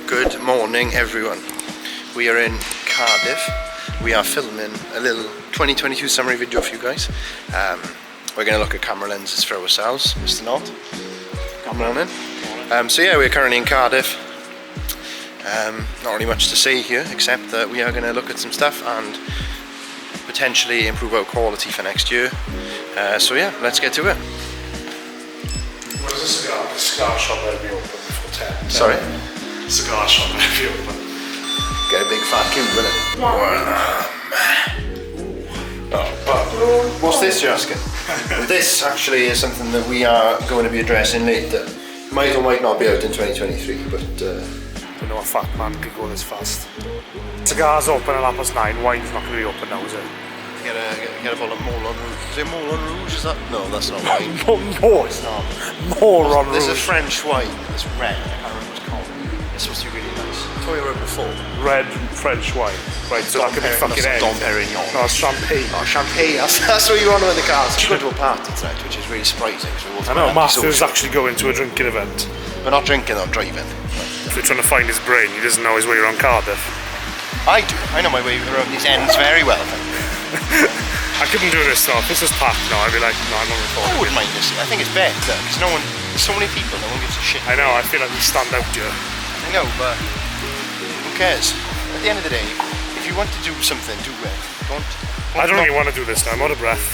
Good morning everyone. We are in Cardiff. We are filming a little 2022 summary video for you guys. We're going to look at camera lenses for ourselves. Mr. Knott, come on in. So yeah, we're currently in Cardiff. Not really much to say here except that we are going to look at some stuff and potentially improve our quality for next year. So yeah, let's get to it. What is a cigar? The cigar shop better be open before 10. Sorry? Cigar shop better be open. Get a big fat cube, will it? What's this, you're asking? This actually is something that we are going to be addressing later. Might or might not be out in 2023, but You know a fat man could go this fast. Cigar's open at 9:30, wine's not going to be open now, is it? get a bottle of Moulin Rouge. Is it Moulin Rouge? Is that? No, that's not wine. No, it's not. More on There's a Rouge. French wine. It's red. I can't remember what it's called. It's supposed to be really nice. I told you about it before. Red French wine. Right, so that could be fucking egg. Dom Perignon. No, it's champagne. Oh, champagne. That's what you want in the cars. We go to a party tonight, which is really surprising. I know, Matthew's actually going to a drinking event. We're not drinking, I'm driving. If we're trying to find his brain, he doesn't know his way around Cardiff. I do. I know my way around these ends very well. I couldn't do this though. If this was packed now, I'd be like, no, I'm not recording. I wouldn't mind this. I think it's better because there's so many people, no one gives a shit. I know, I feel like we stand out here. I know, but who cares? At the end of the day, if you want to do something, do it. I don't really want to do this now. I'm out of breath.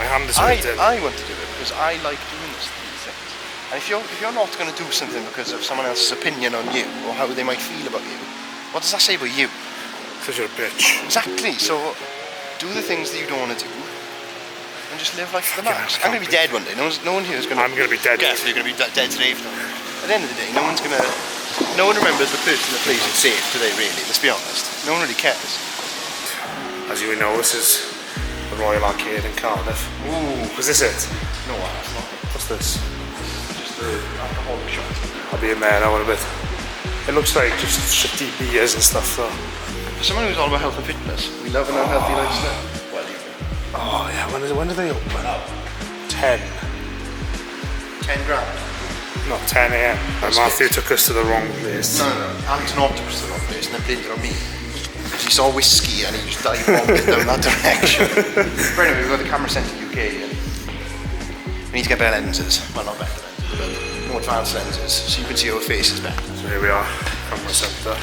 My hand is waiting. I want to do it because I like doing these things. And if you're not going to do something because of someone else's opinion on you or how they might feel about you, what does that say about you? Because you're a bitch. Exactly. So do the things that you don't want to do and just live life to the max. I'm going to be dead one day. No one here is going to. I'm going to be dead. Definitely going to be dead today. At the end of the day, no one remembers the person that plays it safe today. Really, let's be honest. No one really cares. As you know, this is the Royal Arcade in Cardiff. Ooh. Is this it? No, it's not. What's this? Just the alcoholic shop. I'll be in there now in a bit. It looks like just shitty beers and stuff though. For someone who's all about health and fitness, we love an unhealthy lifestyle. Well, Oh yeah, when do they open? 10. 10 grand. No, 10 a.m. And Matthew took us to the wrong place. No. Alex and Octopus to the wrong place and then blamed it on me. Because he saw whiskey and he just dived down that direction. But anyway, we've got the camera centre UK and we need to get better lenses. Well, not better lenses, but more advanced lenses so you can see our faces better. So here we are, camera centre.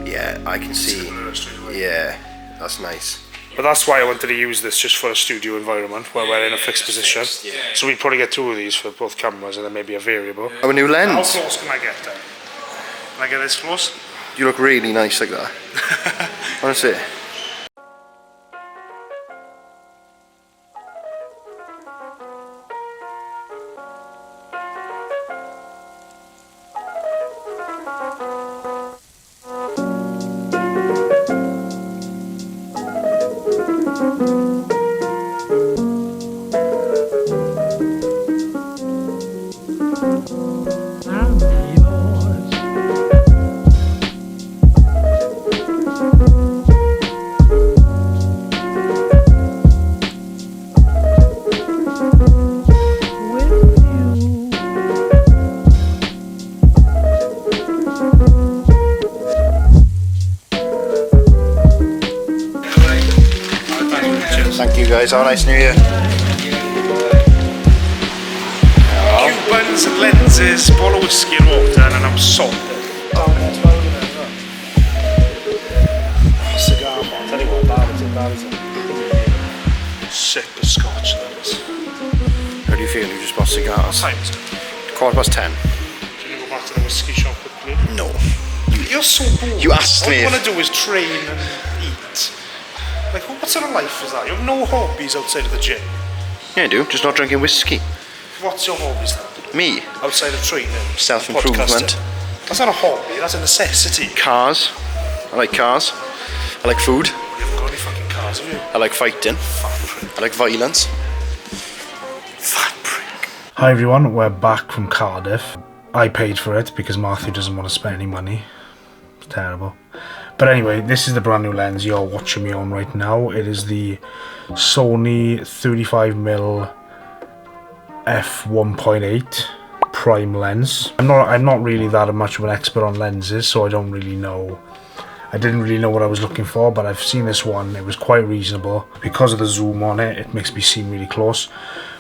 Yeah, I can see. Yeah, that's nice. But that's why I wanted to use this just for a studio environment where we're in a fixed position. So we'd probably get two of these for both cameras and then maybe a variable. Our new How lens. close can I get then? Can I get this close? You look really nice like that. Honestly. Thank you guys, have a nice new year. Cubans, lenses, bottle of whiskey and water, and I'm sorted. Cigar, man. Tell you what, bad is it? Sip of scotch, that is. How do you feel? You just bought cigars. Time is it? 10:15. Can you go back to the whiskey shop quickly? No. You're so bored. You asked me All you if- want to do is train and eat. Like, what sort of life is that? You have no hobbies outside of the gym. Yeah, I do. Just not drinking whiskey. What's your hobbies then? Me? Outside of training? Self-improvement. Podcasting? That's not a hobby, that's a necessity. Cars. I like cars. I like food. You haven't got any fucking cars, have you? I like fighting. Fat prick. I like violence. Fat prick. Hi everyone, we're back from Cardiff. I paid for it because Matthew doesn't want to spend any money. It's terrible. But anyway, this is the brand new lens you're watching me on right now. It is the Sony 35mm f1.8 prime lens. I'm not really that much of an expert on lenses, so I don't really know. I didn't really know what I was looking for, but I've seen this one. It was quite reasonable. Because of the zoom on it, it makes me seem really close.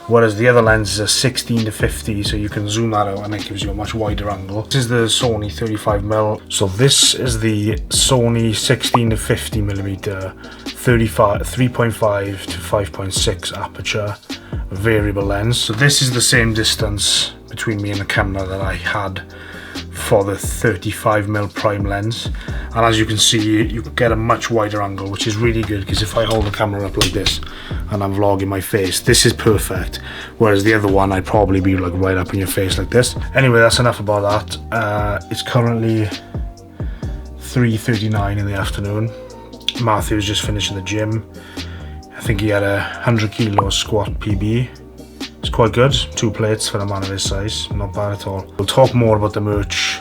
Whereas the other lenses are 16 to 50, so you can zoom that out and it gives you a much wider angle. This is the Sony 35mm. So this is the Sony 16 to 50mm 3.5 to 5.6 aperture variable lens. So this is the same distance between me and the camera that I had for the 35mm prime lens, and as you can see, you get a much wider angle, which is really good, because if I hold the camera up like this and I'm vlogging my face, this is perfect, whereas the other one I'd probably be like right up in your face like this. Anyway, that's enough about that. It's currently 3:39 in the afternoon. Matthew's just finishing the gym. I think he had a 100 kilo squat PB. It's quite good, 2 plates for a man of his size, not bad at all. We'll talk more about the merch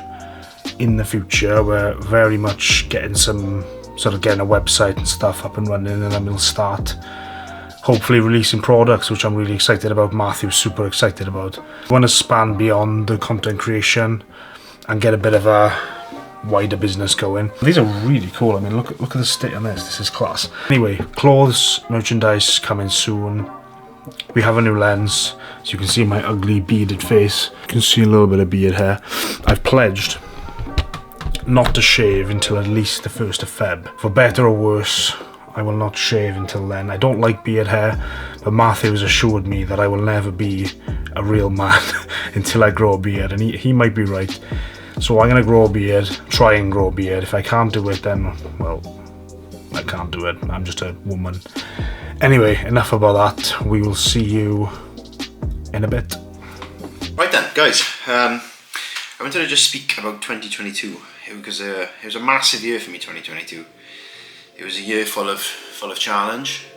in the future. We're very much getting getting a website and stuff up and running, and then we'll start hopefully releasing products, which I'm really excited about. Matthew's super excited about. I want to span beyond the content creation and get a bit of a wider business going. These are really cool. I mean, look at the state on this. This is class. Anyway, clothes, merchandise coming soon. We have a new lens, so you can see my ugly bearded face. You can see a little bit of beard hair. I've pledged not to shave until at least the 1st of Feb. For better or worse, I will not shave until then. I don't like beard hair, but Matthew has assured me that I will never be a real man until I grow a beard, and he might be right. So I'm going to grow a beard, try and grow a beard. If I can't do it, then, well, I can't do it. I'm just a woman. Anyway, enough about that. We will see you in a bit. Right then, guys. I wanted to just speak about 2022 because it was a massive year for me. 2022. It was a year full of challenge,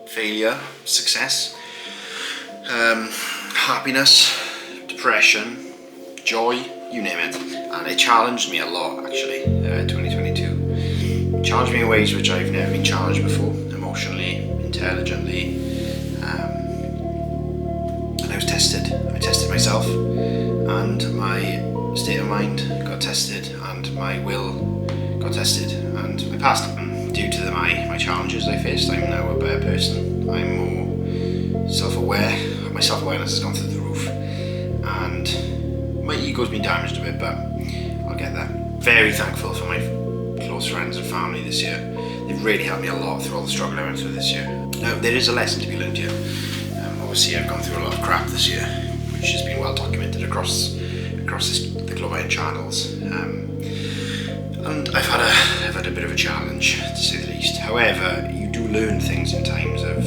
failure, success, happiness, depression, joy, you name it. And it challenged me a lot, actually. 2022 it challenged me in ways which I've never been challenged before, emotionally, intelligently, and I was tested. I tested myself, and my state of mind got tested, and my will got tested, and I passed. And due to my challenges I faced, I'm now a better person. I'm more self-aware. My self-awareness has gone through the roof, and my ego's been damaged a bit, but I'll get there. Very thankful for my close friends and family this year. They've really helped me a lot through all the struggle I went through this year. Now, there is a lesson to be learned here. Obviously, I've gone through a lot of crap this year, which has been well documented across the Globine channels. And I've had a bit of a challenge, to say the least. However, you do learn things in times of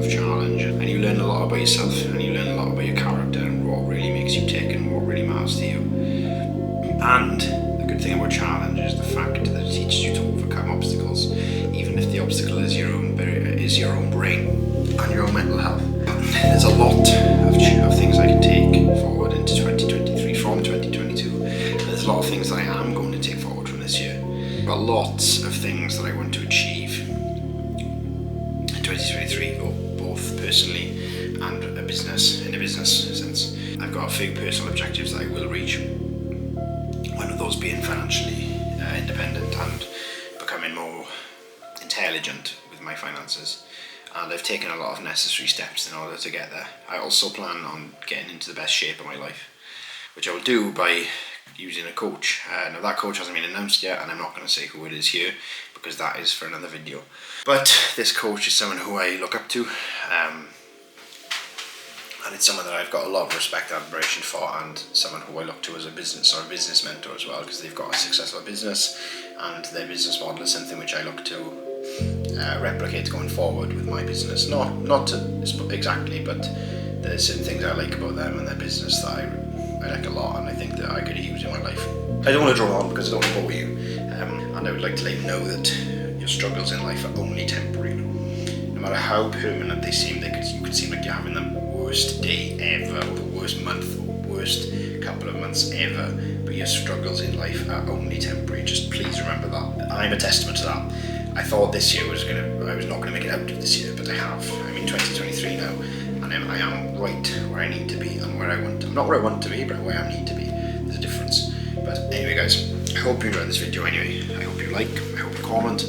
challenge, and you learn a lot about yourself, and you learn a lot about your character, and what really makes you tick, and what really matters to you. And the good thing about challenge is the fact that it teaches you to overcome obstacles, even if the obstacle is your own brain and your own mental health. There's a lot of things I can take forward into 2023 from 2022. There's a lot of things that I am going to take forward from this year. But lots of things that I want to achieve in 2023, both personally and in a business sense. I've got a few personal objectives that I will reach. One of those being financially independent and becoming more intelligent with my finances. And I've taken a lot of necessary steps in order to get there. I also plan on getting into the best shape of my life, which I will do by using a coach. Now that coach hasn't been announced yet, and I'm not going to say who it is here because that is for another video. But this coach is someone who I look up to, and it's someone that I've got a lot of respect and admiration for, and someone who I look to as a business mentor as well, because they've got a successful business, and their business model is something which I look to replicate going forward with my business. Not exactly, but there's certain things I like about them and their business that I like a lot, and I think that I could use in my life. I don't want to draw on because I don't want to bore you, and I would like to let you know that your struggles in life are only temporary. No matter how permanent they seem, you could seem like you're having the worst day ever, or the worst month, or worst couple of months ever, but your struggles in life are only temporary. Just please remember that. I'm a testament to that. I thought this year I was not going to make it out of this year, but I have. I'm in 2023 now, and I am quite where I need to be and where I want. I'm not where I want to be, but where I need to be. There's a difference. But anyway, guys, I hope you enjoyed this video. Anyway, I hope you like. I hope you comment,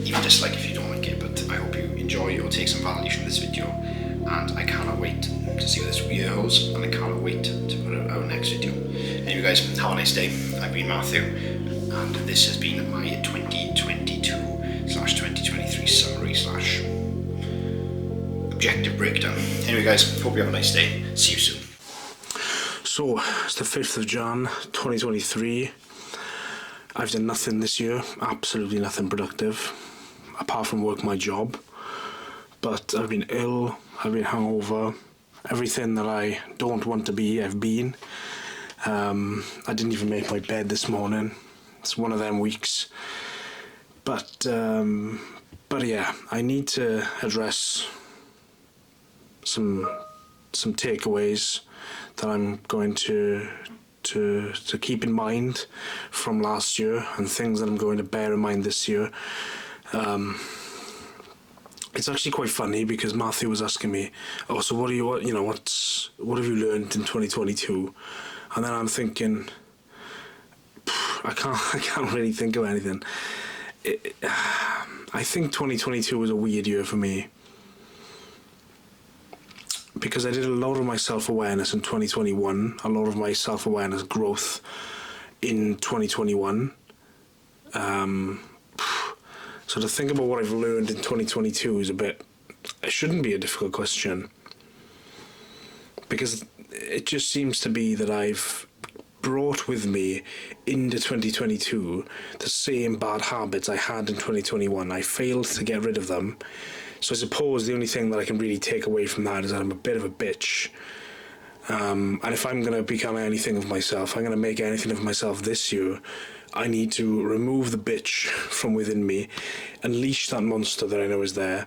even dislike if you don't like it. But I hope you enjoy or take some value from this video. And I cannot wait to see where this year goes, and I cannot wait to put out our next video. Anyway, guys, have a nice day. I've been Matthew, and this has been my 2022/2023 summary / objective breakdown. Anyway, guys, hope you have a nice day. See you soon. So, it's the 5th of Jan, 2023. I've done nothing this year, absolutely nothing productive, apart from work my job. But I've been ill, I've been hungover, everything that I don't want to be, I've been. I didn't even make my bed this morning. It's one of them weeks. But yeah, I need to address some takeaways that I'm going to keep in mind from last year, and things that I'm going to bear in mind this year. It's actually quite funny because Matthew was asking me, "Oh, so what have you learned in 2022?" And then I'm thinking, I can't really think of anything. I think 2022 was a weird year for me because I did a lot of my self-awareness in 2021, a lot of my self-awareness growth in 2021. So to think about what I've learned in 2022 is it shouldn't be a difficult question, because it just seems to be that I've brought with me into 2022 the same bad habits I had in 2021. I failed to get rid of them. So I suppose the only thing that I can really take away from that is that I'm a bit of a bitch. And if I'm going to become anything of myself, I'm going to make anything of myself this year, I need to remove the bitch from within me, unleash that monster that I know is there,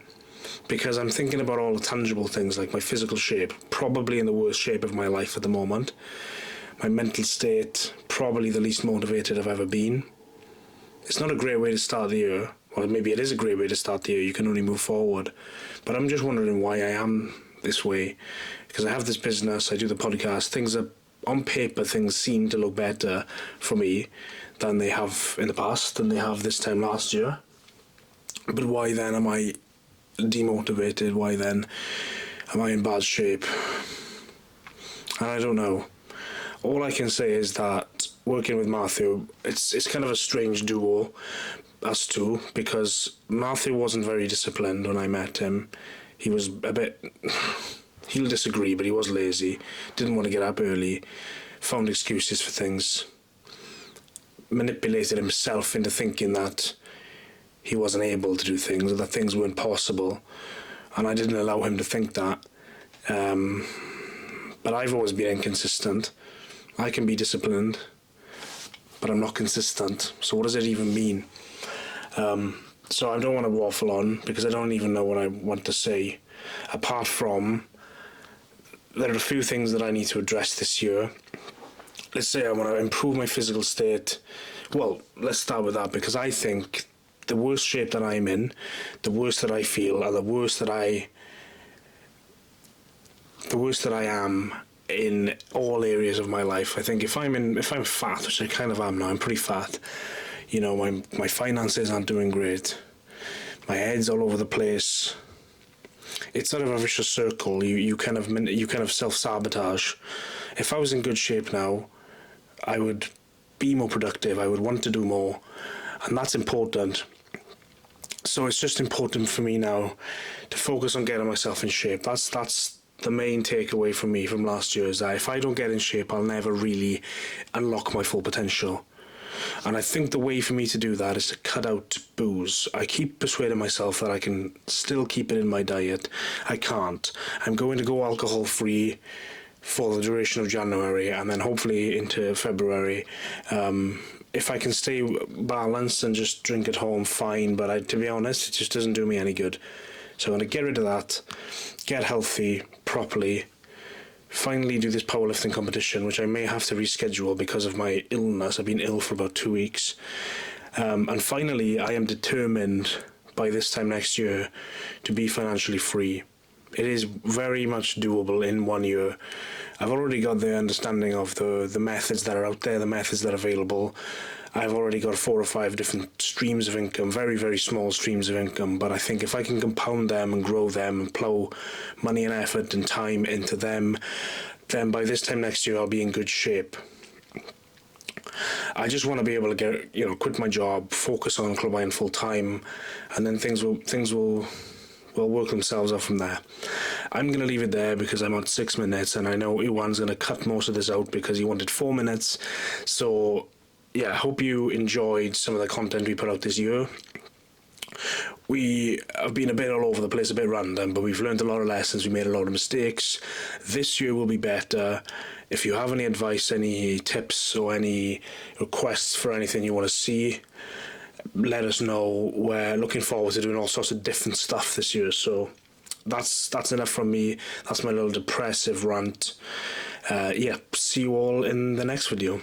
because I'm thinking about all the tangible things like my physical shape, probably in the worst shape of my life at the moment, my mental state, probably the least motivated I've ever been. It's not a great way to start the year. Well, maybe it is a great way to start the year, you can only move forward, but I'm just wondering why I am this way, because I have this business, I do the podcast, things are on paper, things seem to look better for me than they have in the past, than they have this time last year. But why then am I demotivated? Why then am I in bad shape? And I don't know. All I can say is that working with Matthew, it's kind of a strange duo, us two, because Matthew wasn't very disciplined when I met him. He was a bit... He'll disagree, but he was lazy, didn't want to get up early, found excuses for things, manipulated himself into thinking that he wasn't able to do things, or that things weren't possible, and I didn't allow him to think that. But I've always been inconsistent. I can be disciplined, but I'm not consistent, so what does it even mean? So I don't want to waffle on, because I don't even know what I want to say, apart from there are a few things that I need to address this year. Let's say I want to improve my physical state. Well, let's start with that, because I think the worse shape that I'm in, the worse that I feel, and the worse that I am in all areas of my life. I think if I'm fat, which I kind of am now, I'm pretty fat. You know, my finances aren't doing great. My head's all over the place. It's sort of a vicious circle. You kind of self-sabotage. If I was in good shape now, I would be more productive. I would want to do more, and that's important. So it's just important for me now to focus on getting myself in shape. That's the main takeaway for me from last year, is that if I don't get in shape, I'll never really unlock my full potential. And I think the way for me to do that is to cut out booze. I keep persuading myself that I can still keep it in my diet. I can't. I'm going to go alcohol free for the duration of January, and then hopefully into February. If I can stay balanced and just drink at home, fine, but to be honest, it just doesn't do me any good. So I'm going to get rid of that, get healthy properly, finally do this powerlifting competition, which I may have to reschedule because of my illness. I've been ill for about 2 weeks. And finally, I am determined by this time next year to be financially free. It is very much doable in 1 year. I've already got the understanding of the methods that are out there, the methods that are available. I've already got 4 or 5 different streams of income, very, very small streams of income, but I think if I can compound them and grow them and plow money and effort and time into them, then by this time next year I'll be in good shape. I just want to be able to get, quit my job, focus on Club Iron full time, and then things will work themselves out from there. I'm going to leave it there because I'm on 6 minutes, and I know Iwan's going to cut most of this out because he wanted 4 minutes. So yeah, I hope you enjoyed some of the content we put out this year. We have been a bit all over the place, a bit random, but we've learned a lot of lessons, we made a lot of mistakes. This year will be better. If you have any advice, any tips, or any requests for anything you want to see, let us know. We're looking forward to doing all sorts of different stuff this year, so that's enough from me. That's my little depressive rant. Yeah, see you all in the next video.